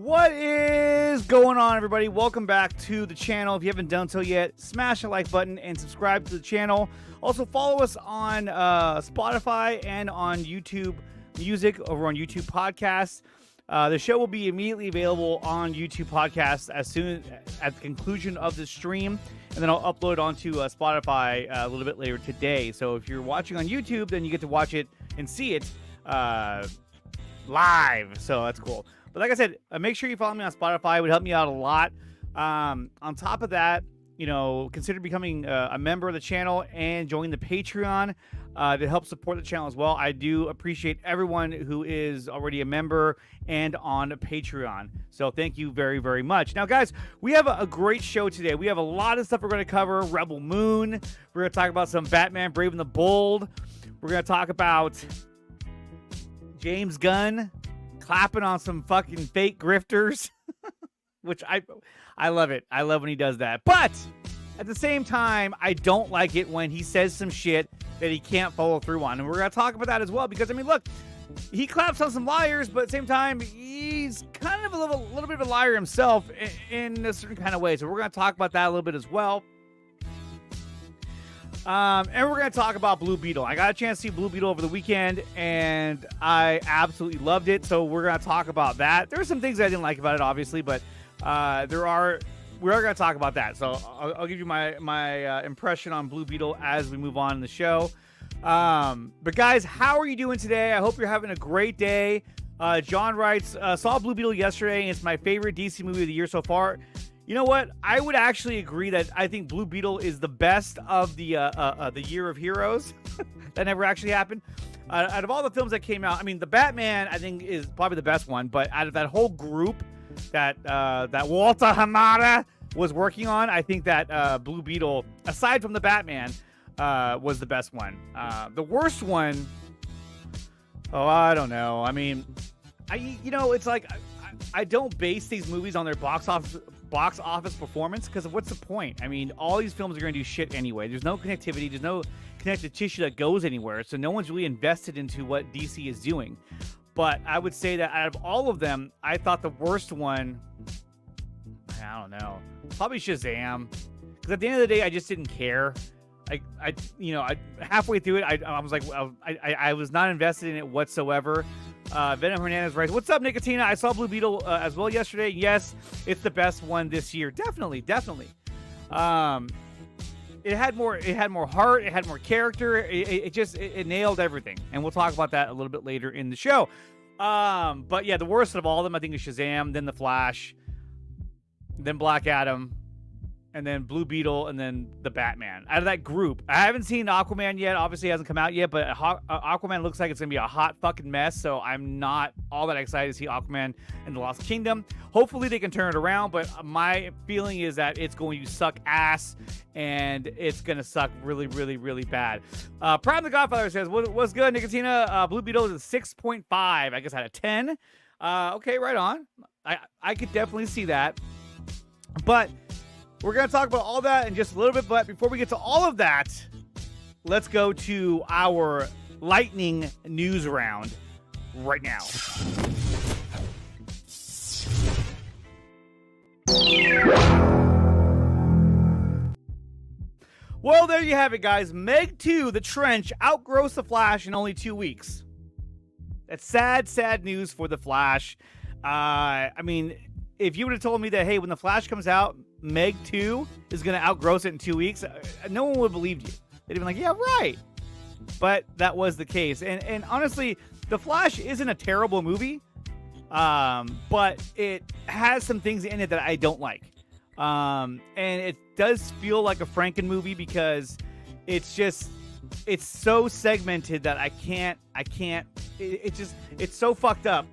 What is going on, everybody? Welcome back to the channel. If you haven't done so yet, smash the like button and subscribe to the channel. Also, follow us on Spotify and on YouTube Music over on YouTube Podcasts. The show will be immediately available on YouTube Podcasts as soon at the conclusion of the stream, and then I'll upload onto Spotify a little bit later today. So if you're watching on YouTube, then you get to watch it and see it live. So that's cool. But like I said, make sure you follow me on Spotify. It would help me out a lot. On top of that, you know, consider becoming a member of the channel and join the Patreon to help support the channel as well. I do appreciate everyone who is already a member and on Patreon. So thank you very, very much. Now, guys, we have a great show today. We have a lot of stuff we're going to cover. Rebel Moon. We're going to talk about some Batman Brave and the Bold. We're going to talk about James Gunn clapping on some fucking fake grifters, which I love it. I love when he does that. But at the same time, I don't like it when he says some shit that he can't follow through on. And we're going to talk about that as well, because, I mean, look, he claps on some liars, but at the same time, he's kind of a little bit of a liar himself in a certain kind of way. So we're going to talk about that a little bit as well. And we're going to talk about Blue Beetle. I got a chance to see Blue Beetle over the weekend, and I absolutely loved it. So we're going to talk about that. There are some things I didn't like about it, obviously, but we are going to talk about that. So I'll give you my impression on Blue Beetle as we move on in the show. But guys, how are you doing today? I hope you're having a great day. John writes, saw Blue Beetle yesterday, and it's my favorite DC movie of the year so far. You know what? I would actually agree that I think Blue Beetle is the best of the year of heroes. That never actually happened. Out of all the films that came out, I mean, the Batman, I think, is probably the best one. But out of that whole group that Walter Hamada was working on, I think that Blue Beetle, aside from the Batman, was the best one. The worst one, I don't know. I mean, it's like I don't base these movies on their box office performance, because what's the point? I mean, all these films are going to do shit anyway. There's no connectivity. There's no connective tissue that goes anywhere. So no one's really invested into what DC is doing. But I would say that out of all of them, I thought the worst one, I don't know, probably Shazam. Because at the end of the day, I just didn't care. I halfway through it, I was like, I was not invested in it whatsoever. Venom Hernandez writes, "What's up, Nicotina? I saw Blue Beetle as well yesterday. Yes, it's the best one this year. Definitely. It had more heart. It had more character. It nailed everything. And we'll talk about that a little bit later in the show. But yeah, the worst of all of them, I think, is Shazam, then the Flash, then Black Adam, and then Blue Beetle, and then the Batman. Out of that group, I haven't seen Aquaman yet. Obviously, it hasn't come out yet, but Aquaman looks like it's going to be a hot fucking mess, so I'm not all that excited to see Aquaman in the Lost Kingdom. Hopefully, they can turn it around, but my feeling is that it's going to suck ass, and it's going to suck really, really, really bad. Prime the Godfather says, what's good, Nicotina? Blue Beetle is a 6.5, I guess, out of 10. Okay, right on. I could definitely see that. But we're going to talk about all that in just a little bit, but before we get to all of that, let's go to our lightning news round right now. Well, there you have it, guys. Meg 2, The Trench, outgrows The Flash in only 2 weeks. That's sad, sad news for The Flash. I mean, if you would have told me that, hey, when The Flash comes out, Meg 2 is going to outgross it in 2 weeks, no one would have believed you. They'd have been like, yeah, right. But that was the case. And honestly, The Flash isn't a terrible movie, but it has some things in it that I don't like. And it does feel like a Franken movie because it's so segmented that it's so fucked up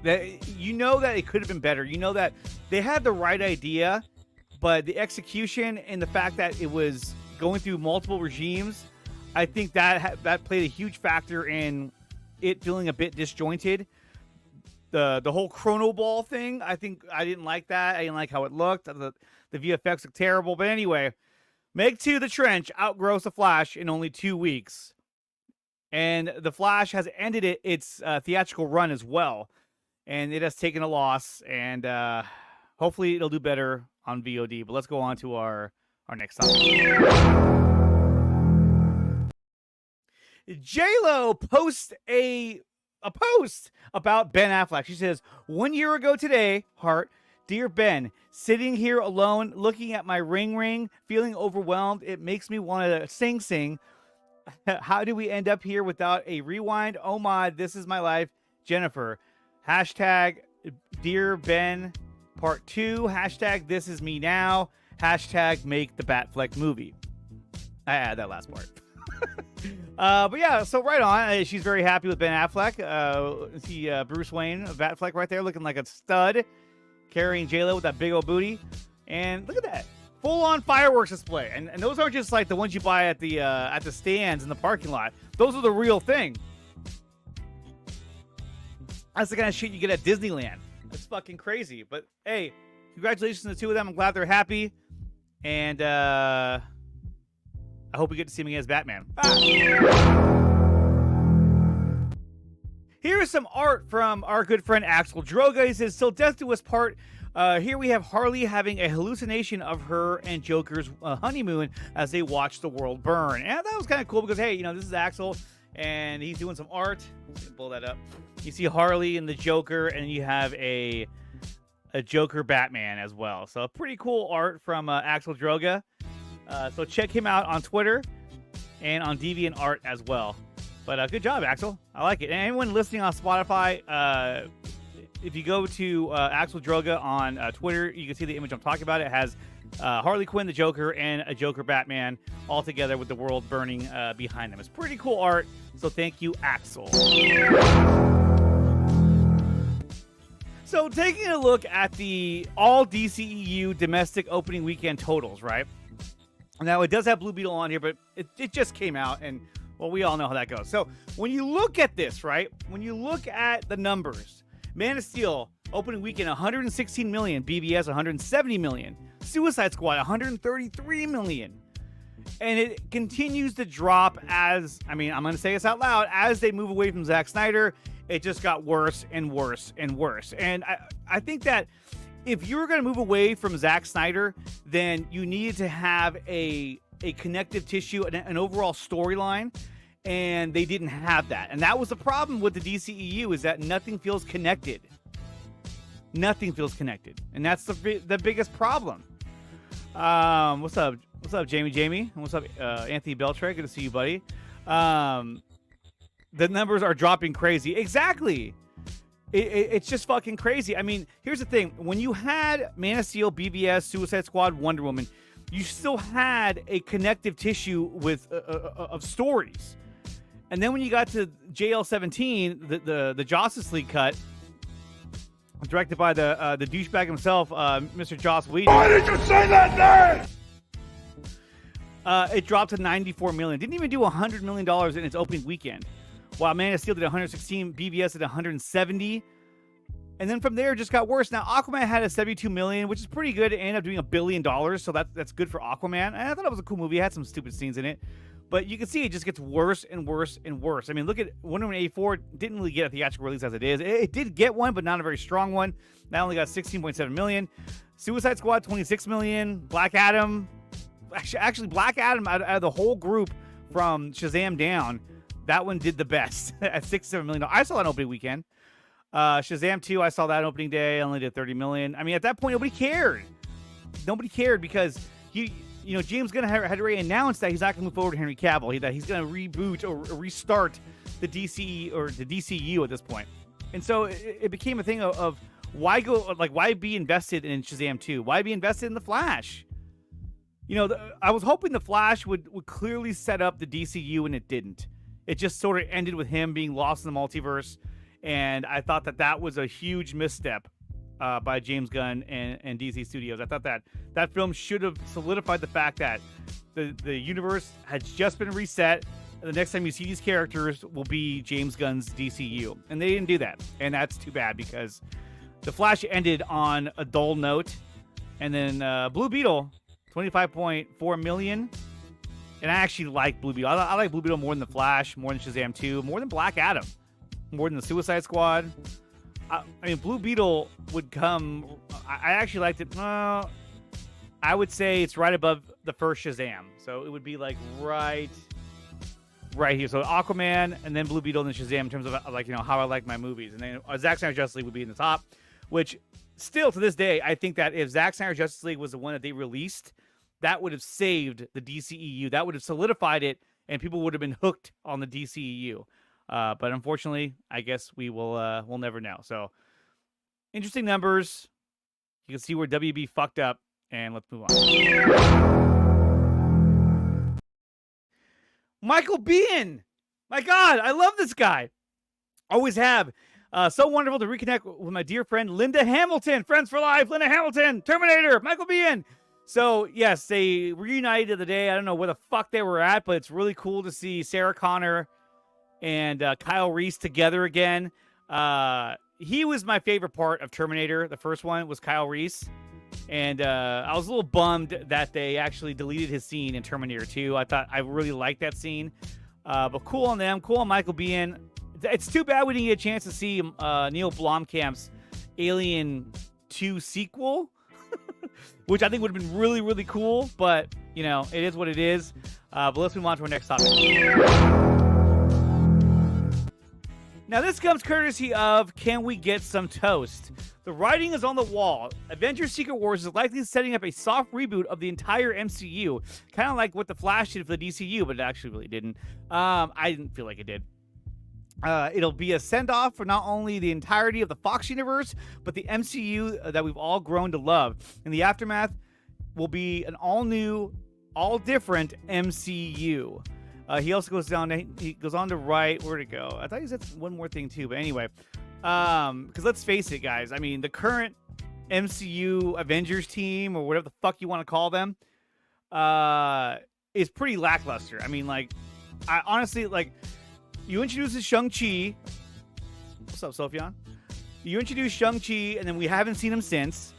that you know that it could have been better. You know that they had the right idea, but the execution and the fact that it was going through multiple regimes, I think that played a huge factor in it feeling a bit disjointed. The whole Chrono Ball thing, I think I didn't like that. I didn't like how it looked. The VFX looked terrible. But anyway, Meg 2, The Trench, outgrows The Flash in only 2 weeks. And The Flash has ended its theatrical run as well. And it has taken a loss. And hopefully it'll do better on VOD. But let's go on to our next topic. J-Lo posts a post about Ben Affleck. She says, 1 year ago today, heart, dear Ben, sitting here alone, looking at my ring, feeling overwhelmed. It makes me want to sing. How do we end up here without a rewind? Oh my, this is my life. Jennifer. Hashtag Dear Ben Part 2. Hashtag This Is Me Now. Hashtag Make the Batfleck Movie. I add that last part. But yeah, so right on. She's very happy with Ben Affleck. See Bruce Wayne, Batfleck right there, looking like a stud, carrying J-Lo with that big old booty. And look at that. Full-on fireworks display. And those aren't just like the ones you buy at the stands in the parking lot. Those are the real thing. That's the kind of shit you get at Disneyland. That's fucking crazy. But hey, congratulations to the two of them. I'm glad they're happy. And I hope we get to see him again as Batman. Here's some art from our good friend Axel Droga. He says, "Till death do us part." Here we have Harley having a hallucination of her and Joker's honeymoon as they watch the world burn. And that was kind of cool because, hey, this is Axel and he's doing some art. Let's pull that up. You see Harley and the Joker, and you have a Joker Batman as well. So pretty cool art from Axel Droga. So check him out on Twitter and on DeviantArt as well. But good job, Axel. I like it. And anyone listening on Spotify, if you go to Axel Droga on Twitter, you can see the image I'm talking about. It has Harley Quinn, the Joker, and a Joker Batman all together with the world burning behind them. It's pretty cool art. So thank you, Axel. So taking a look at the all DCEU domestic opening weekend totals, right? Now, it does have Blue Beetle on here, but it just came out, and, well, we all know how that goes. So, when you look at this, right, when you look at the numbers, Man of Steel, opening weekend, 116 million, BVS, 170 million, Suicide Squad, 133 million, and it continues to drop as, I'm going to say this out loud, as they move away from Zack Snyder, it just got worse and worse and worse. And I think that if you were going to move away from Zack Snyder, then you needed to have a connective tissue, an overall storyline, and they didn't have that. And that was the problem with the DCEU, is that nothing feels connected. Nothing feels connected. And that's the biggest problem. What's up? What's up, Jamie? What's up, Anthony Beltre? Good to see you, buddy. the numbers are dropping crazy. Exactly. It's just fucking crazy. I mean, here's the thing. When you had Man of Steel, BVS, Suicide Squad, Wonder Woman, you still had a connective tissue with of stories. And then when you got to JL17, the Justice League cut, directed by the douchebag himself, Mr. Joss Whedon. Why did you say that name? It dropped to $94 million. Didn't even do $100 million in its opening weekend. While Man of Steel did 116, BVS did 170. And then from there, it just got worse. Now, Aquaman had a $72 million, which is pretty good. It ended up doing $1 billion, so that's good for Aquaman. And I thought it was a cool movie. It had some stupid scenes in it. But you can see it just gets worse and worse and worse. I mean, look at Wonder Woman 84. Didn't really get a theatrical release as it is. It did get one, but not a very strong one. That only got $16.7 million. Suicide Squad, $26 million. Black Adam. Actually, Black Adam, out of the whole group from Shazam down, that one did the best at $67 million. I saw that opening weekend. Shazam 2, I saw that opening day. Only did $30 million. I mean, at that point, nobody cared. Nobody cared because James Gunn had already announced that he's not going to move forward to Henry Cavill. That he's going to reboot or restart the DC or the DCU at this point. And so it became a thing of why be invested in Shazam 2? Why be invested in The Flash? I was hoping The Flash would clearly set up the DCU, and it didn't. It just sort of ended with him being lost in the multiverse, and I thought that was a huge misstep by James Gunn and DC Studios. I thought that film should have solidified the fact that the universe had just been reset, and the next time you see these characters will be James Gunn's DCU. And they didn't do that, and that's too bad because The Flash ended on a dull note, and then Blue Beetle, $25.4 million. And I actually like Blue Beetle. I like Blue Beetle more than The Flash, more than Shazam 2, more than Black Adam, more than the Suicide Squad. I mean, Blue Beetle would come... I actually liked it. I would say it's right above the first Shazam. So it would be like right here. So Aquaman, and then Blue Beetle, and then Shazam in terms of how I like my movies. And then Zack Snyder's Justice League would be in the top, which still to this day, I think that if Zack Snyder's Justice League was the one that they released, that would have saved the DCEU. That would have solidified it, and people would have been hooked on the DCEU. But unfortunately, I guess we'll never know. So, interesting numbers. You can see where WB fucked up, and let's move on. Michael Biehn! My God, I love this guy. Always have. So wonderful to reconnect with my dear friend Linda Hamilton. Friends for life, Linda Hamilton, Terminator, Michael Biehn. So, yes, they reunited the day. I don't know where the fuck they were at, but it's really cool to see Sarah Connor and Kyle Reese together again. He was my favorite part of Terminator. The first one was Kyle Reese. And I was a little bummed that they actually deleted his scene in Terminator 2. I really liked that scene. But cool on them. Cool on Michael Biehn. It's too bad we didn't get a chance to see Neil Blomkamp's Alien 2 sequel. Which I think would have been really, really cool. But, it is what it is. But let's move on to our next topic. Now, this comes courtesy of Can We Get Some Toast? The writing is on the wall. Avengers Secret Wars is likely setting up a soft reboot of the entire MCU. Kind of like what The Flash did for the DCU, but it actually really didn't. I didn't feel like it did. It'll be a send-off for not only the entirety of the Fox universe, but the MCU that we've all grown to love. In the aftermath will be an all-new, all-different MCU. He also goes on to write... Where'd it go? I thought he said one more thing, too. But anyway, because let's face it, guys. I mean, the current MCU Avengers team, or whatever the fuck you want to call them, is pretty lackluster. I mean, I honestly, you introduce Shang-Chi. What's up, Sophian? You introduce Shang-Chi, and then we haven't seen him since.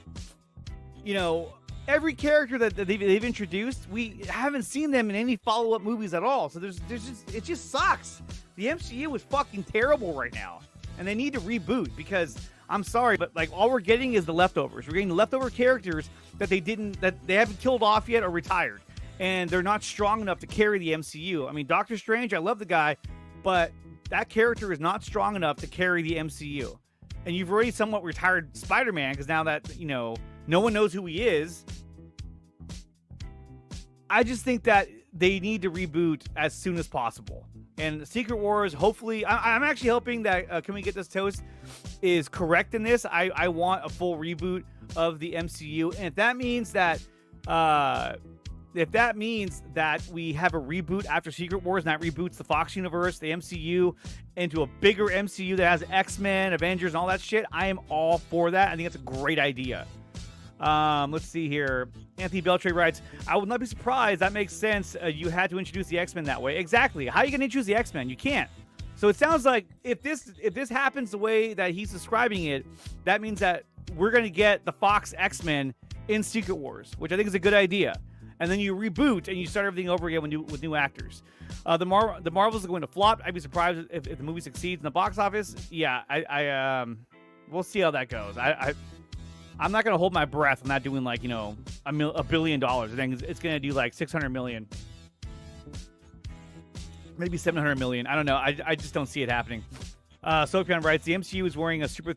Every character that they've introduced, we haven't seen them in any follow-up movies at all. So it just sucks. The MCU is fucking terrible right now, and they need to reboot because I'm sorry, but all we're getting is the leftovers. We're getting the leftover characters that they haven't killed off yet or retired, and they're not strong enough to carry the MCU. I mean, Doctor Strange, I love the guy, but that character is not strong enough to carry the MCU. And you've already somewhat retired Spider-Man because now that no one knows who he is. I just think that they need to reboot as soon as possible. And Secret Wars, hopefully, I'm actually hoping that Can We Get This Toast is correct in this. I want a full reboot of the MCU, and if that means that we have a reboot after Secret Wars, and that reboots the Fox universe, the MCU, into a bigger MCU that has X-Men, Avengers, and all that shit, I am all for that. I think that's a great idea. Let's see here. Anthony Beltre writes, I would not be surprised. That makes sense. You had to introduce the X-Men that way. Exactly. How are you going to introduce the X-Men? You can't. So it sounds like if this happens the way that he's describing it, that means that we're going to get the Fox X-Men in Secret Wars, which I think is a good idea. And then you reboot and you start everything over again with new actors. The Marvels are going to flop. I'd be surprised if the movie succeeds in the box office. Yeah, we'll see how that goes. I'm not going to hold my breath. I'm not doing like, $1 billion. I think it's going to do like 600 million. Maybe 700 million. I don't know. I just don't see it happening. Sofian writes, the MCU is wearing super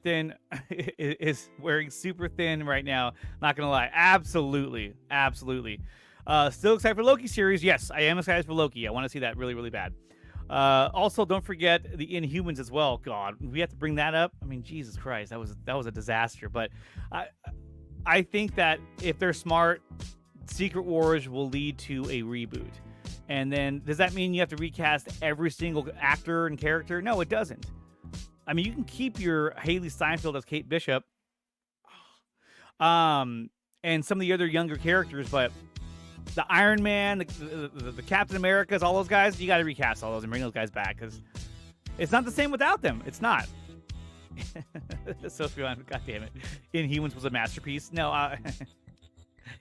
thin right now. Not going to lie. Absolutely. Still excited for Loki series? Yes, I am excited for Loki. I want to see that really, really bad. Also, don't forget the Inhumans as well. God, we have to bring that up. I mean, Jesus Christ, that was a disaster. But I think that if they're smart, Secret Wars will lead to a reboot. And then, does that mean you have to recast every single actor and character? No, it doesn't. I mean, you can keep your Haley Steinfeld as Kate Bishop, and some of the other younger characters, but the Iron Man, the Captain Americas, all those guys, you got to recast all those and bring those guys back because it's not the same without them. It's not. So, God damn it, Inhumans was a masterpiece. No,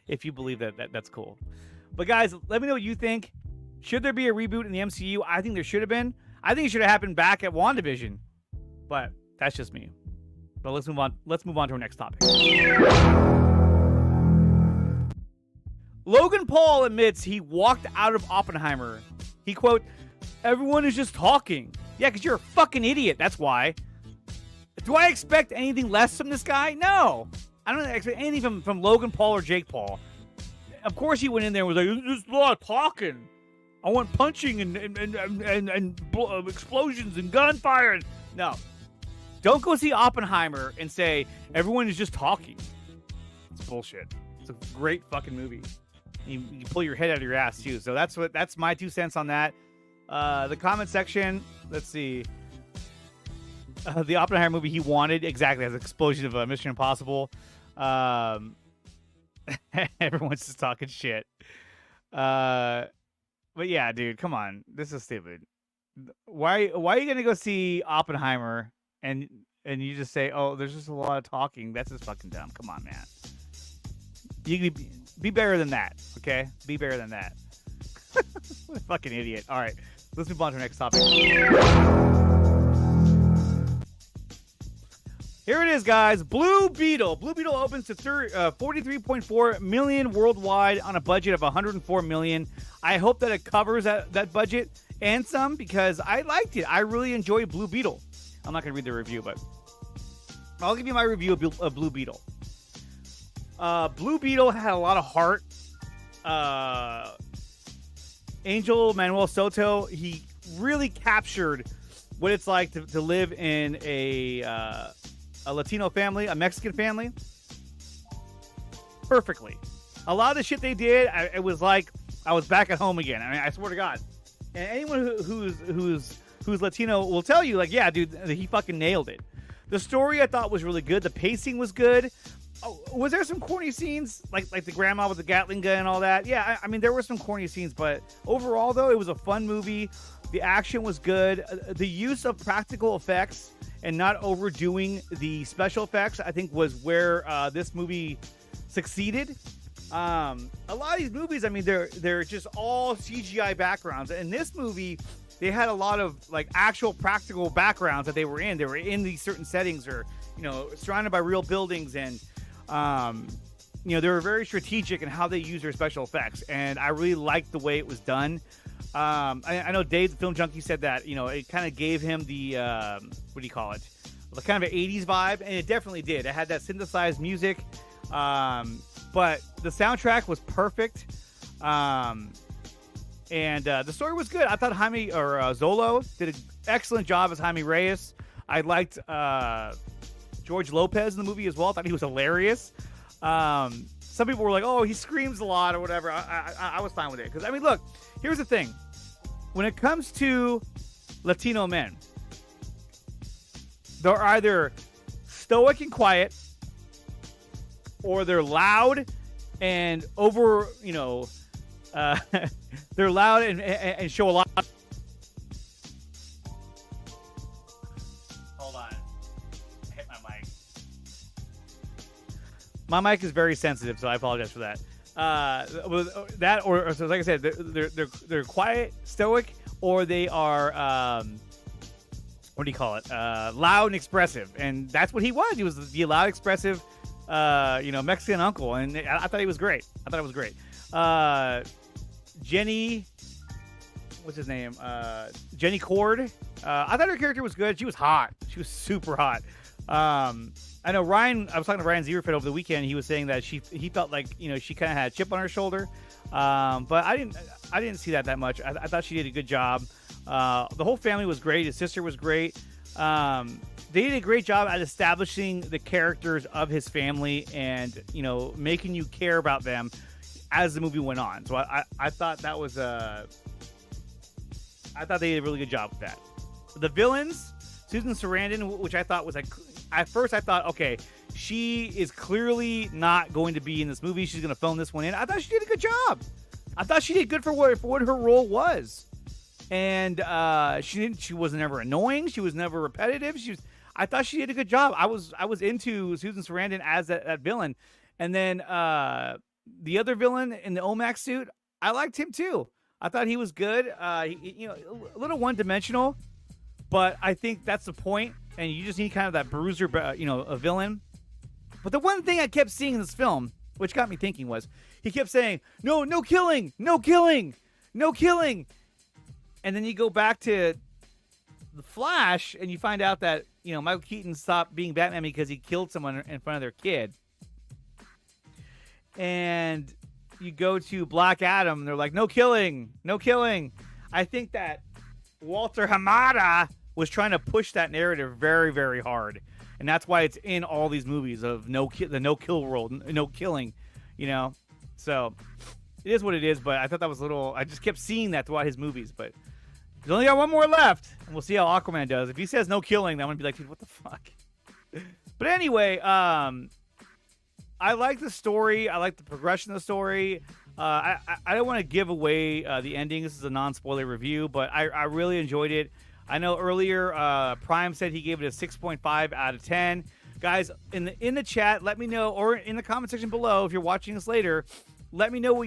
if you believe that's cool. But guys, let me know what you think. Should there be a reboot in the MCU? I think there should have been. I think it should have happened back at WandaVision. But that's just me. But let's move on. Let's move on to our next topic. Logan Paul admits he walked out of Oppenheimer. He quote, everyone is just talking. Yeah, because you're a fucking idiot. That's why. Do I expect anything less from this guy? No. I don't expect anything from Logan Paul or Jake Paul. Of course he went in there and was like, there's a lot of talking. I want punching and explosions and gunfire. No. Don't go see Oppenheimer and say, everyone is just talking. It's bullshit. It's a great fucking movie. You pull your head out of your ass, too. So that's my 2 cents on that. The comment section, let's see. The Oppenheimer movie he wanted, exactly, has an explosion of Mission Impossible. Everyone's just talking shit. But yeah, dude, come on. This is stupid. Why are you going to go see Oppenheimer and you just say, oh, there's just a lot of talking? That's just fucking dumb. Come on, man. You can be better than that, okay? Be better than that. What a fucking idiot. All right, let's move on to the next topic. Here it is, guys. Blue Beetle. Blue Beetle opens to 43.4 million worldwide on a budget of 104 million. I hope that it covers that budget and some because I liked it. I really enjoyed Blue Beetle. I'm not going to read the review, but I'll give you my review of Blue Beetle. Blue Beetle had a lot of heart. Angel Manuel Soto, he really captured what it's like to live in a Latino family, a Mexican family, perfectly. A lot of the shit they did, it was like I was back at home again. I mean, I swear to God. And anyone who's Latino will tell you, like, yeah, dude, he fucking nailed it. The story I thought was really good. The pacing was good. Oh, was there some corny scenes, like the grandma with the Gatling gun and all that? Yeah, I mean, there were some corny scenes, but overall, though, it was a fun movie. The action was good. The use of practical effects and not overdoing the special effects, I think, was where this movie succeeded. A lot of these movies, I mean, they're just all CGI backgrounds. In this movie, they had a lot of like actual practical backgrounds that they were in. They were in these certain settings, or surrounded by real buildings, and they were very strategic in how they use their special effects. And I really liked the way it was done. I know Dave, the Film Junkie, said that, it kind of gave him the, what do you call it? The kind of an 80s vibe, and it definitely did. It had that synthesized music, but the soundtrack was perfect. And the story was good. I thought Jaime or Zolo did an excellent job as Jaime Reyes. I liked George Lopez in the movie as well. I thought he was hilarious. Some people were like, "Oh, he screams a lot" or whatever. I was fine with it because I mean, look, here's the thing: when it comes to Latino men, they're either stoic and quiet, or they're loud and over, they're loud and show a lot. Hold on. I hit my mic. My mic is very sensitive, so I apologize for that. That or so like I said, they're quiet, stoic, or they are what do you call it? Loud and expressive, and that's what he was. He was the loud, expressive, Mexican uncle, and I thought he was great. I thought it was great. Jenny, what's his name? Jenny Cord. I thought her character was good. She was hot. She was super hot. I know Ryan. I was talking to Ryan Zierfeld over the weekend. He was saying that he felt like she kind of had a chip on her shoulder, but I didn't see that much. I thought she did a good job. The whole family was great. His sister was great. They did a great job at establishing the characters of his family and making you care about them as the movie went on. So I thought that was I thought they did a really good job with that. The villains, Susan Sarandon, which I thought was like, at first I thought, okay, she is clearly not going to be in this movie. She's going to phone this one in. I thought she did a good job. I thought she did good for what her role was. And she was never annoying. She was never repetitive. I thought she did a good job. I was into Susan Sarandon as that villain. And then the other villain in the OMAC suit, I liked him too. I thought he was good. A little one-dimensional, but I think that's the point. And you just need kind of that bruiser, a villain. But the one thing I kept seeing in this film, which got me thinking, was he kept saying, no killing, no killing, no killing. And then you go back to The Flash, and you find out that, Michael Keaton stopped being Batman because he killed someone in front of their kid. And you go to Black Adam, and they're like, no killing, no killing. I think that Walter Hamada was trying to push that narrative very, very hard. And that's why it's in all these movies of the no-kill world, no killing, So it is what it is, but I thought that was I just kept seeing that throughout his movies, but he's only got one more left, and we'll see how Aquaman does. If he says no killing, then I'm going to be like, dude, what the fuck? But anyway, I like the story. I like the progression of the story. I don't want to give away the ending. This is a non-spoiler review, but I really enjoyed it. I know earlier Prime said he gave it a 6.5 out of 10. Guys, in the chat, let me know, or in the comment section below, if you're watching this later, let me know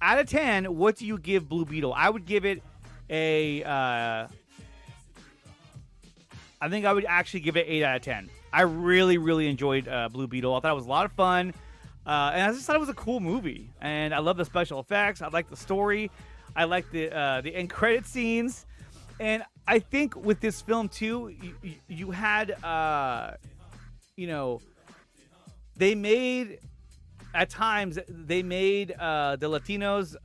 out of 10, what do you give Blue Beetle? I would give it I think I would actually give it 8 out of 10. I really, really enjoyed Blue Beetle. I thought it was a lot of fun. And I just thought it was a cool movie. And I love the special effects. I like the story. I like the end credit scenes. And I think with this film, too, you had, they made, at times, the Latinos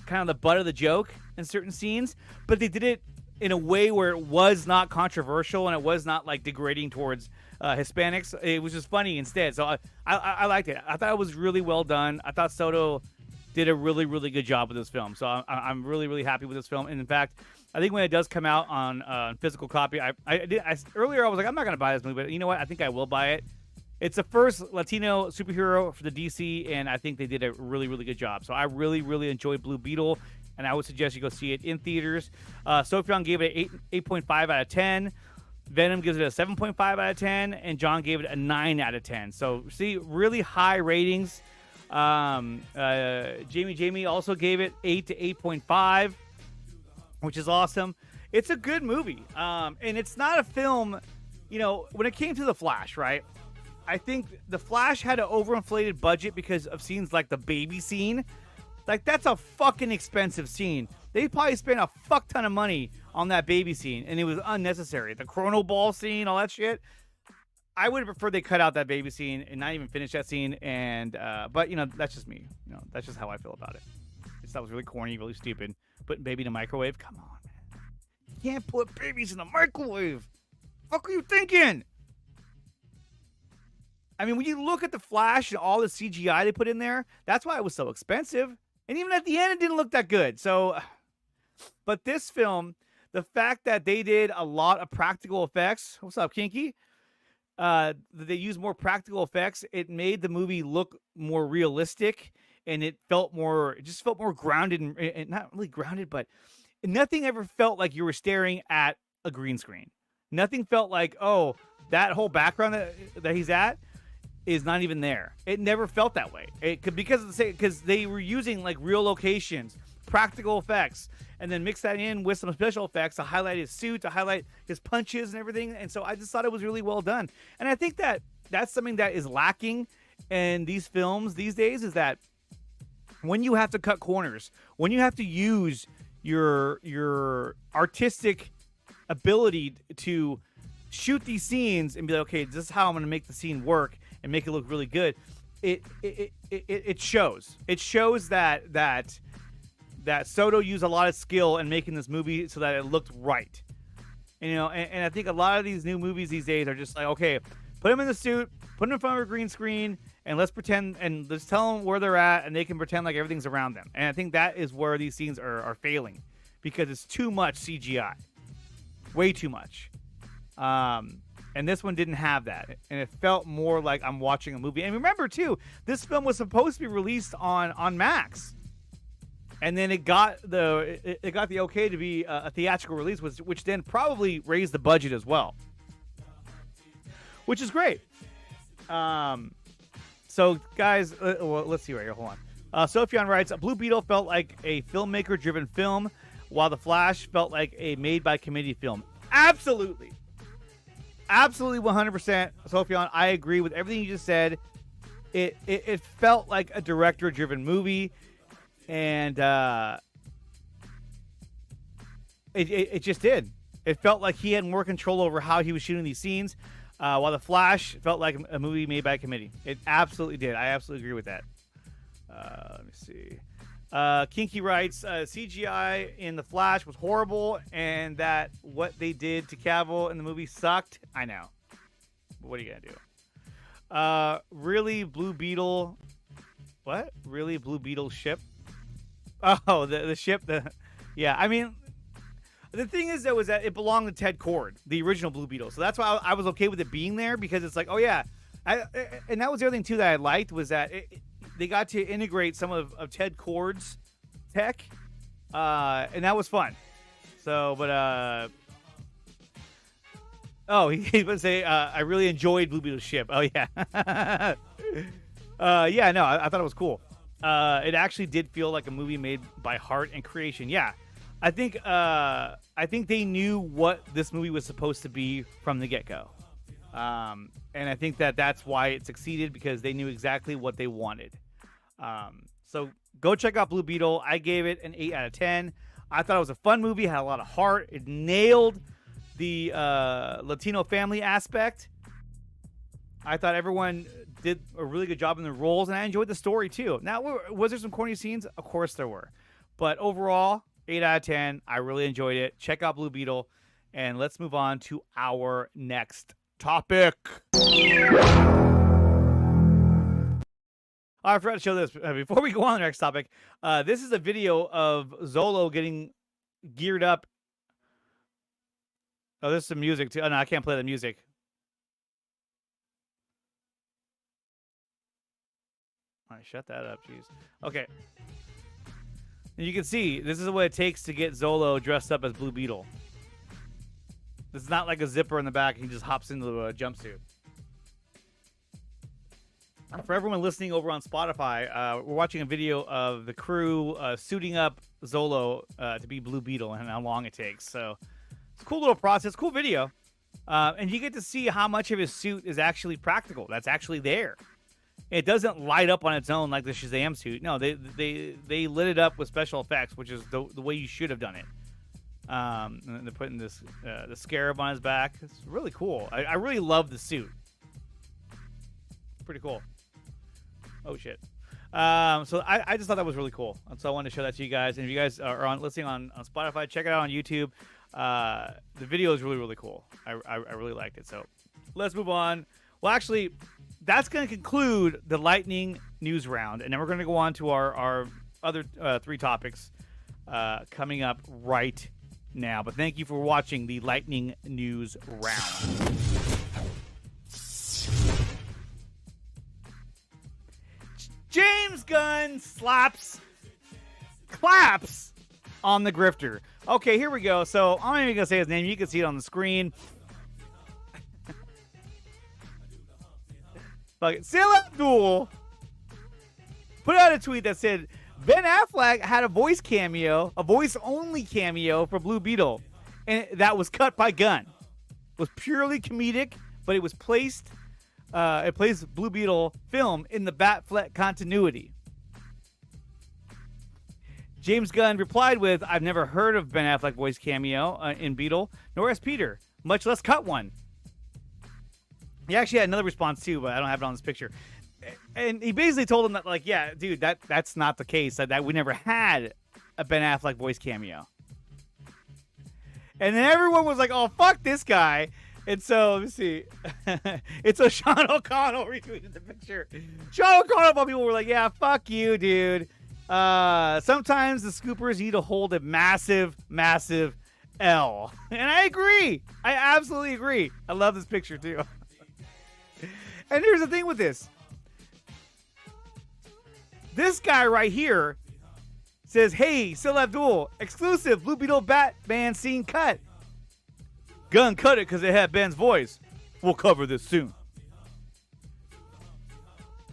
kind of the butt of the joke in certain scenes, but they did it in a way where it was not controversial and it was not like degrading towards Hispanics. It was just funny instead. So I liked it. I thought it was really well done. I thought Soto did a really, really good job with this film. So I'm really, really happy with this film. And in fact, I think when it does come out on physical copy, earlier I was like, I'm not going to buy this movie, but you know what? I think I will buy it. It's the first Latino superhero for the DC, and I think they did a really, really good job. So I really, really enjoyed Blue Beetle, and I would suggest you go see it in theaters. Sophion gave it an 8.5 out of 10. Venom gives it a 7.5 out of 10, and John gave it a 9 out of 10. So, see, really high ratings. Jamie also gave it 8 to 8.5, which is awesome. It's a good movie, and it's not a film, when it came to The Flash, right? I think The Flash had an overinflated budget because of scenes like the baby scene. Like, that's a fucking expensive scene. They probably spent a fuck ton of money on that baby scene, and it was unnecessary. The Chrono Ball scene, all that shit. I would prefer they cut out that baby scene and not even finish that scene. And but that's just me. That's just how I feel about it. just thought was really corny, really stupid. Putting baby in a microwave? Come on, man. You can't put babies in a microwave. What are you thinking? I mean, when you look at the Flash and all the CGI they put in there, that's why it was so expensive. And even at the end, it didn't look that good. So, but this film, the fact that they did a lot of practical effects. What's up, Kinky? They used more practical effects. It made the movie look more realistic, and it just felt more grounded and not really grounded, but nothing ever felt like you were staring at a green screen. Nothing felt like, oh, that whole background that he's at is not even there. It never felt that way. Because they were using like real locations, practical effects, and then mix that in with some special effects to highlight his suit, to highlight his punches and everything. And so I just thought it was really well done. And I think that that's something that is lacking in these films these days, is that when you have to cut corners, when you have to use your artistic ability to shoot these scenes and be like, okay, this is how I'm going to make the scene work and make it look really good. It shows. It shows that Soto used a lot of skill in making this movie so that it looked right. And, and I think a lot of these new movies these days are just like, okay, put them in the suit, put them in front of a green screen, and let's pretend and let's tell them where they're at, and they can pretend like everything's around them. And I think that is where these scenes are failing, because it's too much CGI, way too much. And this one didn't have that, and it felt more like I'm watching a movie. And remember too, this film was supposed to be released on Max, and then it got the okay to be a theatrical release, which then probably raised the budget as well, which is great. So guys, well, let's see right here. Hold on. Sophion writes, Blue Beetle felt like a filmmaker-driven film, while The Flash felt like a made-by-committee film. Absolutely. Absolutely 100%, Sophion. I agree with everything you just said. It felt like a director-driven movie, and it just did. It felt like he had more control over how he was shooting these scenes, while The Flash felt like a movie made by a committee. It absolutely did. I absolutely agree with that. Let me see. Kinky writes, CGI in The Flash was horrible, and that what they did to Cavill in the movie sucked. I know. But what are you going to do? Really, Blue Beetle... What? Really, Blue Beetle ship? Oh, the ship. Yeah, I mean... The thing is, though, is that it belonged to Ted Kord, the original Blue Beetle. So that's why I was okay with it being there, because it's like, oh, yeah. And that was the other thing, too, that I liked, was that... They got to integrate some of Ted Kord's tech, and that was fun. So, but he would say, I really enjoyed Blue Beetle's ship. Oh yeah, yeah, no, I thought it was cool. It actually did feel like a movie made by heart and creation. Yeah, I think they knew what this movie was supposed to be from the get-go, and I think that's why it succeeded, because they knew exactly what they wanted. So go check out Blue Beetle. I gave it an 8 out of 10. I thought it was a fun movie. It had a lot of heart. It nailed the Latino family aspect. I thought everyone did a really good job in their roles, and I enjoyed the story too. Now, was there some corny scenes? Of course there were. But overall, 8 out of 10. I really enjoyed it. Check out Blue Beetle. And let's move on to our next topic. I forgot to show this before we go on to the next topic. This is a video of Zolo getting geared up. Oh, there's some music too. Oh, no, I can't play the music. All right, shut that up, jeez. Okay. And you can see, this is what it takes to get Zolo dressed up as Blue Beetle. This is not like a zipper in the back. He just hops into a jumpsuit. For everyone listening over on Spotify, we're watching a video of the crew suiting up Zolo to be Blue Beetle and how long it takes. So it's a cool little process, cool video. And you get to see how much of his suit is actually practical. That's actually there. It doesn't light up on its own like the Shazam suit. No, they lit it up with special effects, which is the way you should have done it. And they're putting this the scarab on his back. It's really cool. I really love the suit. Pretty cool. Oh shit. So I just thought that was really cool, and so I wanted to show that to you guys. And if you guys are listening on Spotify, check it out on YouTube. The video is really, really cool. I really liked it. So let's move on. Well, actually, that's going to conclude the lightning news round, and then we're going to go on to our other three topics coming up right now. But thank you for watching the lightning news round. James Gunn claps on the grifter. Okay, here we go. So I'm not even going to say his name. You can see it on the screen. Sale Abdul put out a tweet that said Ben Affleck had a voice cameo, a voice-only cameo for Blue Beetle, and that was cut by Gunn. It was purely comedic, but it was placed. It plays Blue Beetle film in the Batfleck continuity. James Gunn replied with, "I've never heard of Ben Affleck voice cameo in Beetle, nor has Peter, much less cut one." He actually had another response too, but I don't have it on this picture. And he basically told him that, like, yeah, dude, that's not the case. That we never had a Ben Affleck voice cameo. And then everyone was like, "Oh, fuck this guy." And so, let me see. It's a Sean O'Connell retweeted the picture. Sean O'Connell, people were like, "Yeah, fuck you, dude. Sometimes the scoopers need to hold a massive, massive L." And I agree. I absolutely agree. I love this picture, too. And here's the thing with this. This guy right here says, "Hey, Sil Abdul, exclusive Blue Beetle Batman scene cut. Gunn cut it because it had Ben's voice. We'll cover this soon."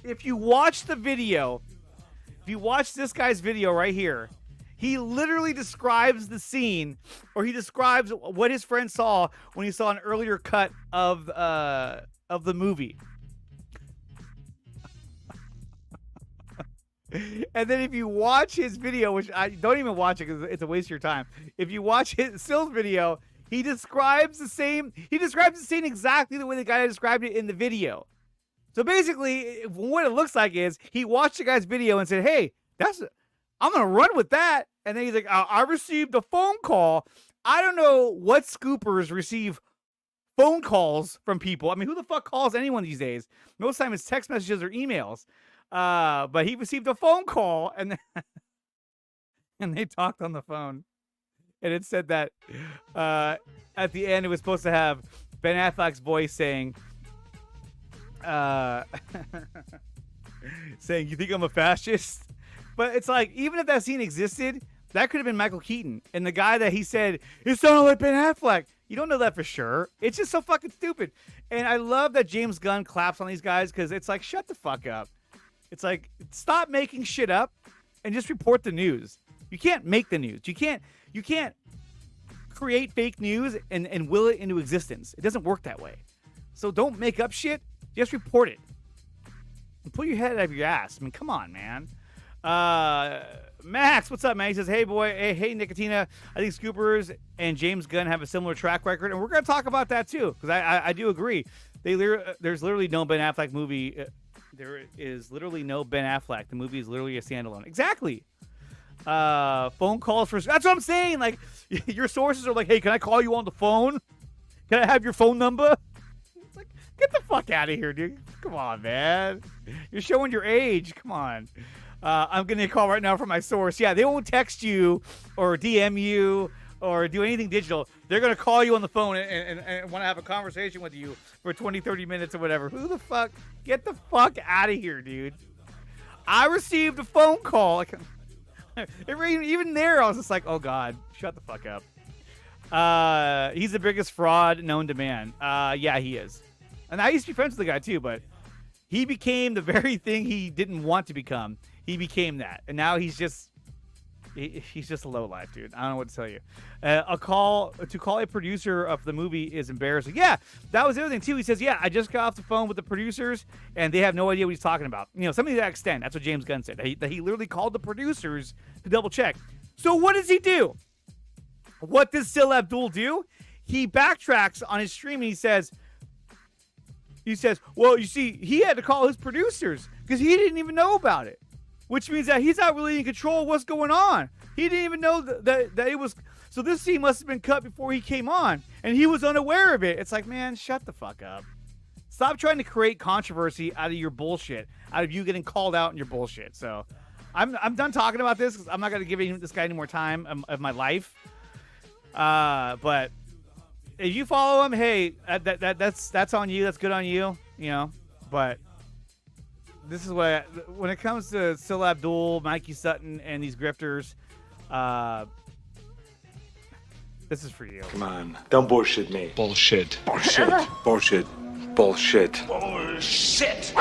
If you watch the video, if you watch this guy's video right here, he literally describes the scene, or he describes what his friend saw when he saw an earlier cut of the movie. And then if you watch his video, which I don't even watch it because it's a waste of your time. If you watch Sil's video, he describes the scene exactly the way the guy described it in the video. So basically, what it looks like is he watched the guy's video and said, "Hey, I'm gonna run with that." And then he's like, "I received a phone call." I don't know what scoopers receive phone calls from people. I mean, who the fuck calls anyone these days? Most of the time it's text messages or emails. But he received a phone call, and and they talked on the phone, and it said that at the end it was supposed to have Ben Affleck's voice saying, saying, "You think I'm a fascist?" But it's like, even if that scene existed, that could have been Michael Keaton, and the guy that he said, "It sounded like Ben Affleck." You don't know that for sure. It's just so fucking stupid. And I love that James Gunn claps on these guys, because it's like, shut the fuck up. It's like, stop making shit up and just report the news. You can't make the news. You can't create fake news and will it into existence. It doesn't work that way. So don't make up shit. Just report it. And pull your head out of your ass. I mean, come on, man. Max, what's up, man? He says, "Hey, boy. Hey, Nicotina. I think Scoopers and James Gunn have a similar track record." And we're going to talk about that, too, because I do agree. There's literally no Ben Affleck movie. There is literally no Ben Affleck. The movie is literally a standalone. Exactly. Phone calls for... That's what I'm saying. Like, your sources are like, "Hey, can I call you on the phone? Can I have your phone number?" It's like, get the fuck out of here, dude. Come on, man. You're showing your age. Come on. I'm getting a call right now from my source. Yeah, they won't text you or DM you or do anything digital. They're going to call you on the phone and want to have a conversation with you for 20, 30 minutes or whatever. Who the fuck? Get the fuck out of here, dude. I received a phone call. Even there, I was just like, oh, God, shut the fuck up. He's the biggest fraud known to man. Yeah, he is. And I used to be friends with the guy, too, but he became the very thing he didn't want to become. He became that. And now he's just a lowlife, dude. I don't know what to tell you. To call a producer of the movie is embarrassing. Yeah, that was the other thing, too. He says, "Yeah, I just got off the phone with the producers, and they have no idea what he's talking about." You know, something to that extent. That's what James Gunn said. That he literally called the producers to double check. So what does he do? What does Sil Abdul do? He backtracks on his stream, and he says, "Well, you see, he had to call his producers because he didn't even know about it." which means that he's not really in control of what's going on. He didn't even know that it was. So this scene must have been cut before he came on, and he was unaware of it. It's like, man, shut the fuck up. Stop trying to create controversy out of your bullshit, out of you getting called out in your bullshit. So I'm done talking about this because I'm not going to give this guy any more time of my life. But if you follow him, hey, that's on you. That's good on you. You know, but this is what when it comes to Sil Abdul, Mikey Sutton, and these grifters, this is for you. Come on, don't bullshit me. Bullshit. Bullshit. Bullshit. Bullshit. Bullshit.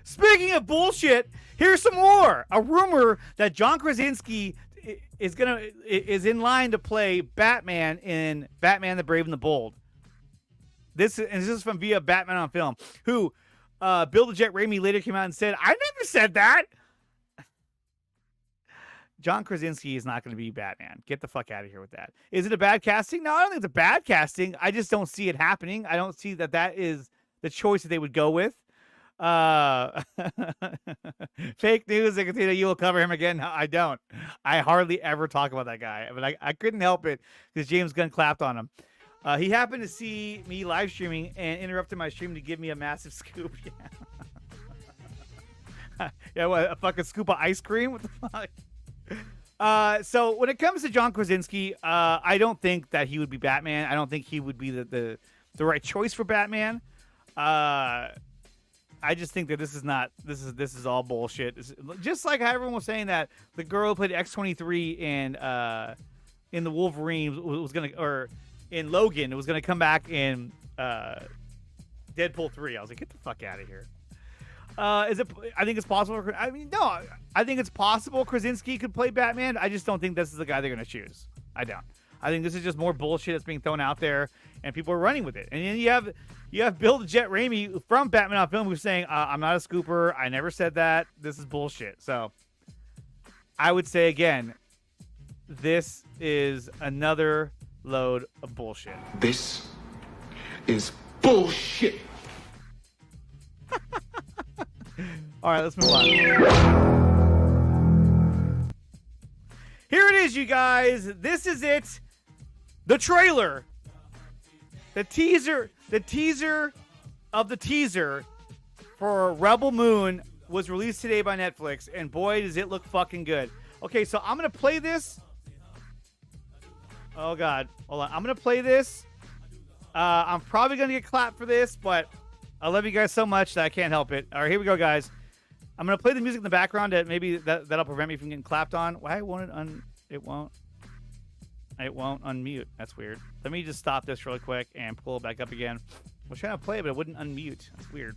Speaking of bullshit, here's some more. A rumor that John Krasinski is in line to play Batman in Batman the Brave and the Bold. This is from via Batman on Film, who Bill the Jet Raimi later came out and said, "I never said that." John Krasinski is not going to be Batman. Get the fuck out of here with that. Is it a bad casting? No, I don't think it's a bad casting. I just don't see it happening. I don't see that is the choice that they would go with. Fake news. They continue. You will cover him again. No, I don't. I hardly ever talk about that guy, but I couldn't help it because James Gunn clapped on him. He happened to see me live streaming and interrupted my stream to give me a massive scoop. Yeah, yeah, what, a fucking scoop of ice cream? What the fuck? So when it comes to John Krasinski, I don't think that he would be Batman. I don't think he would be the right choice for Batman. I just think that this is all bullshit. Just like how everyone was saying that the girl who played X-23 in the Wolverine was gonna, or in Logan, it was gonna come back in Deadpool 3. I was like, get the fuck out of here. Is it? I think it's possible. I mean, no. I think it's possible Krasinski could play Batman. I just don't think this is the guy they're going to choose. I don't. I think this is just more bullshit that's being thrown out there, and people are running with it. And then you have Bill the Jet Raimi from Batman on Film who's saying, "I'm not a scooper. I never said that. This is bullshit." So, I would say again, this is another load of bullshit. This is bullshit. All right, let's move on. Here it is, you guys. This is it. The trailer. The teaser of the teaser for Rebel Moon was released today by Netflix, and boy, does it look fucking good. Okay, so I'm going to play this. Oh, God. Hold on. I'm going to play this. I'm probably going to get clapped for this, but I love you guys so much that I can't help it. All right, here we go, guys. I'm going to play the music in the background that maybe that'll prevent me from getting clapped on. Why won't it won't unmute. That's weird. Let me just stop this really quick and pull it back up again. I was trying to play it, but it wouldn't unmute. That's weird.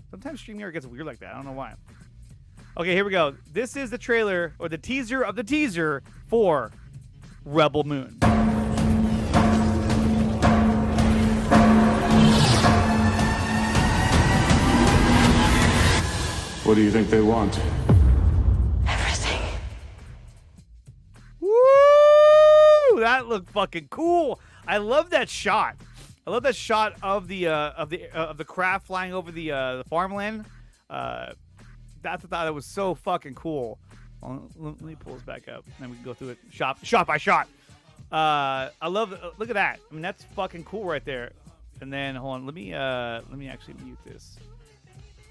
Sometimes StreamYard gets weird like that. I don't know why. Okay, here we go. This is the trailer, or the teaser of the teaser for Rebel Moon. What do you think they want? Everything. Woo! That looked fucking cool. I love that shot. I love that shot of the craft flying over the farmland. I thought it was so fucking cool. Well, let me pull this back up, and then we can go through it shot by shot. I love. Look at that. I mean, that's fucking cool right there. And then hold on. Let me actually mute this.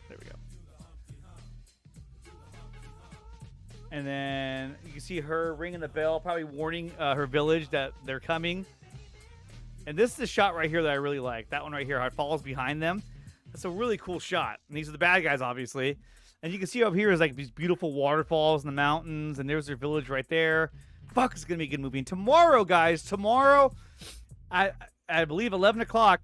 There we go. And then you can see her ringing the bell, probably warning her village that they're coming. And this is the shot right here that I really like. That one right here, how it follows behind them. That's a really cool shot. And these are the bad guys, obviously. And you can see up here is like these beautiful waterfalls in the mountains. And there's their village right there. Fuck, it's going to be a good movie. And tomorrow, guys, I believe 11 o'clock,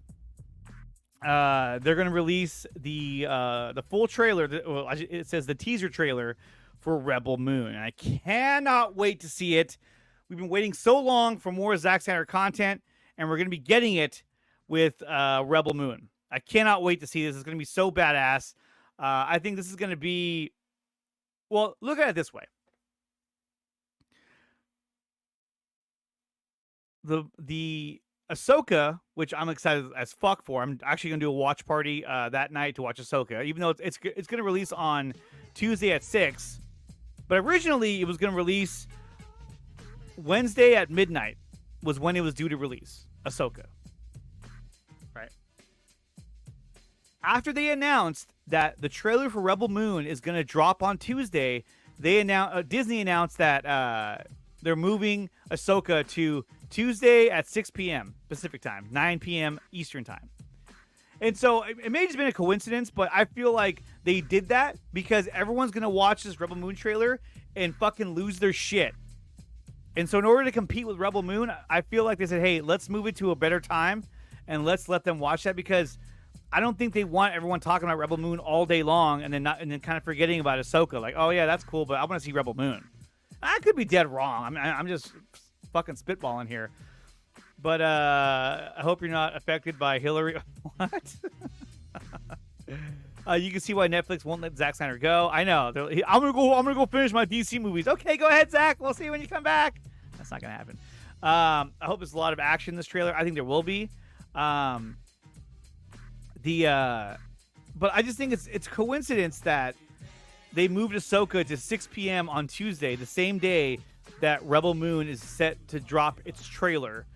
they're going to release the full trailer. Well, it says the teaser trailer for Rebel Moon. And I cannot wait to see it. We've been waiting so long for more Zack Snyder content, and we're going to be getting it with Rebel Moon. I cannot wait to see this. It's going to be so badass. I think this is going to be... Well, look at it this way. The Ahsoka, which I'm excited as fuck for. I'm actually gonna do a watch party that night to watch Ahsoka, even though it's gonna release on Tuesday at 6. But originally, it was gonna release Wednesday at midnight. Was when it was due to release. Ahsoka. Right. After they announced that the trailer for Rebel Moon is gonna drop on Tuesday, Disney announced that they're moving Ahsoka to Tuesday at 6 p.m. Pacific time, 9 p.m. Eastern time. And so it may have just been a coincidence, but I feel like they did that because everyone's going to watch this Rebel Moon trailer and fucking lose their shit. And so in order to compete with Rebel Moon, I feel like they said, hey, let's move it to a better time and let's let them watch that, because I don't think they want everyone talking about Rebel Moon all day long and then kind of forgetting about Ahsoka. Like, oh yeah, that's cool, but I want to see Rebel Moon. I could be dead wrong. I mean, I'm just fucking spitballing here. But I hope you're not affected by Hillary. What? You can see why Netflix won't let Zack Snyder go. I know. I'm gonna go finish my DC movies. Okay, go ahead, Zack. We'll see you when you come back. That's not gonna happen. I hope there's a lot of action in this trailer. I think there will be. But I just think it's coincidence that they moved Ahsoka to 6 p.m. on Tuesday, the same day that Rebel Moon is set to drop its trailer,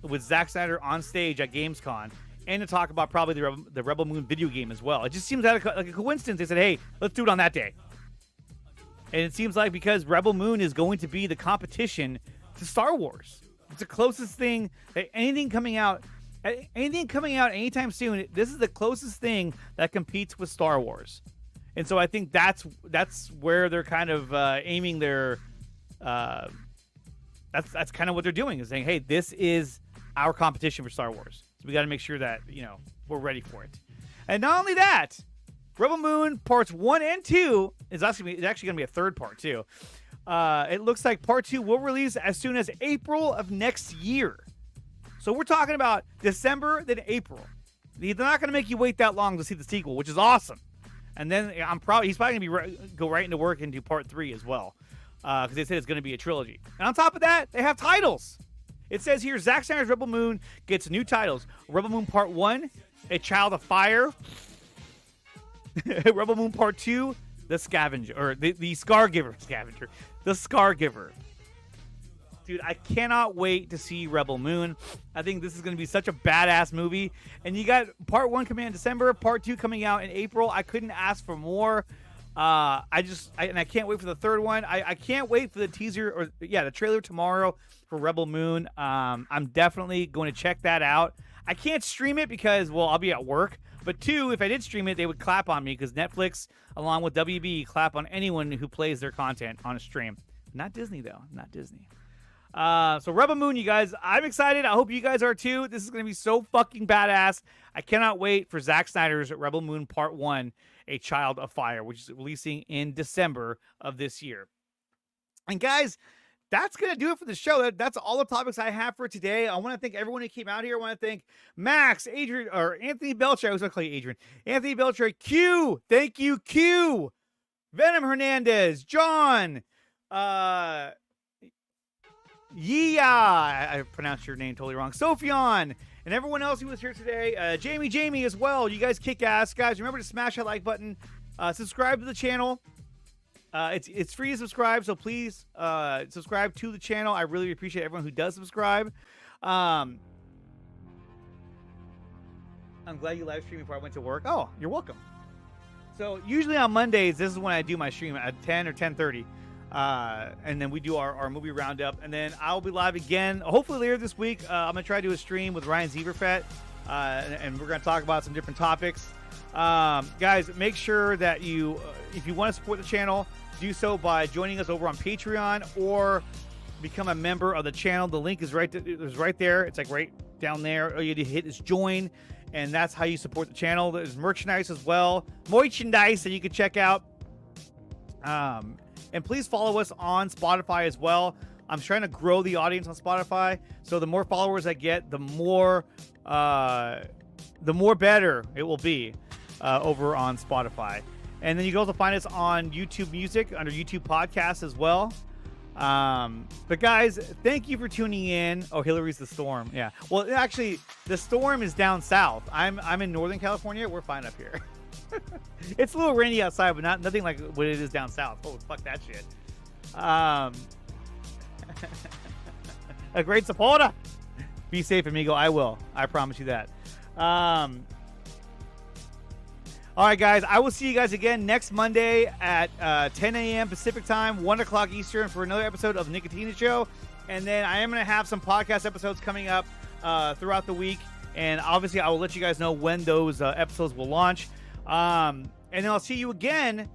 with Zack Snyder on stage at Gamescom, and to talk about probably the Rebel Moon video game as well. It just seems like a coincidence. They said, hey, let's do it on that day. And it seems like because Rebel Moon is going to be the competition to Star Wars. It's the closest thing that anything coming out anytime soon, this is the closest thing that competes with Star Wars. And so I think that's where they're kind of aiming their that's kind of what they're doing, is saying, hey, this is our competition for Star Wars. So we got to make sure that, we're ready for it. And not only that, Rebel Moon parts 1 and 2 is actually going to be a third part too. It looks like part 2 will release as soon as April of next year. So we're talking about December, then April. They're not going to make you wait that long to see the sequel, which is awesome. And then he's probably going to go right into work and do part 3 as well, because they said it's going to be a trilogy. And on top of that, they have titles. It says here, Zack Snyder's Rebel Moon gets new titles: Rebel Moon Part 1, A Child of Fire; Rebel Moon Part 2, The Scavenger, or the Scar Giver. Scavenger. The Scar Giver. Dude, I cannot wait to see Rebel Moon. I think this is going to be such a badass movie. And you got Part 1 coming out in December, Part 2 coming out in April. I couldn't ask for more. I can't wait for the third one. I can't wait for the teaser, the trailer tomorrow for Rebel Moon. I'm definitely going to check that out. I can't stream it because, well, I'll be at work. But 2, if I did stream it, they would clap on me, because Netflix, along with WB, clap on anyone who plays their content on a stream. Not Disney, though. Not Disney. So Rebel Moon, you guys, I'm excited. I hope you guys are too. This is going to be so fucking badass. I cannot wait for Zack Snyder's Rebel Moon Part 1, A Child of Fire, which is releasing in December of this year. And guys, that's going to do it for the show. That's all the topics I have for today. I want to thank everyone who came out here. I want to thank Max, Adrian, or Anthony Belcher. I was going to call you Adrian. Anthony Belcher, Q. Thank you, Q. Venom Hernandez, John, I pronounced your name totally wrong. Sophion, and everyone else who was here today. Jamie as well. You guys kick ass. Guys, remember to smash that like button. Subscribe to the channel. It's free to subscribe, so please subscribe to the channel. I really appreciate everyone who does subscribe. I'm glad you live streamed before I went to work. Oh, you're welcome. So usually on Mondays, this is when I do my stream at 10 or 10:30. And then we do our movie roundup, and then I'll be live again hopefully later this week. I'm gonna try to do a stream with Ryan Zieberfett, and we're gonna talk about some different topics. Guys, make sure that you if you want to support the channel, do so by joining us over on Patreon or become a member of the channel. The link is right there. It's like right down there. All you need to hit is join, and that's how you support the channel. There's merchandise as well, merchandise that you can check out. And please follow us on Spotify as well. I'm trying to grow the audience on Spotify, so the more followers I get, the more better it will be over on Spotify. And then you can also find us on YouTube Music under YouTube Podcasts as well. But guys, thank you for tuning in. Oh, Hillary's the storm. Yeah. Well, actually, the storm is down south. I'm in Northern California. We're fine up here. It's a little rainy outside, but nothing like what it is down south. Oh, fuck that shit. A great supporter. Be safe, amigo. I will. I promise you that. All right, guys. I will see you guys again next Monday at 10 a.m. Pacific time, 1 o'clock Eastern for another episode of Nicotina Show. And then I am going to have some podcast episodes coming up throughout the week. And obviously, I will let you guys know when those episodes will launch. And then I'll see you again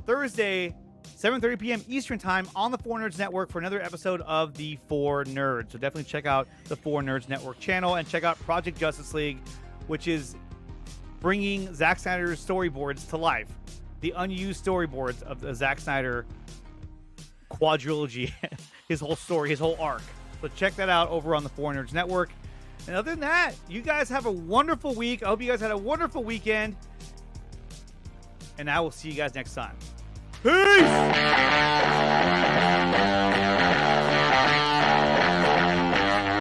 Thursday, 7:30 p.m. Eastern time on the 4 Nerds Network for another episode of the 4 Nerds. So definitely check out the 4 Nerds Network channel and check out Project Justice League, which is bringing Zack Snyder's storyboards to life. The unused storyboards of the Zack Snyder quadrilogy, his whole story, his whole arc. So check that out over on the 4 Nerds Network. And other than that, you guys have a wonderful week. I hope you guys had a wonderful weekend. And I will see you guys next time. Peace!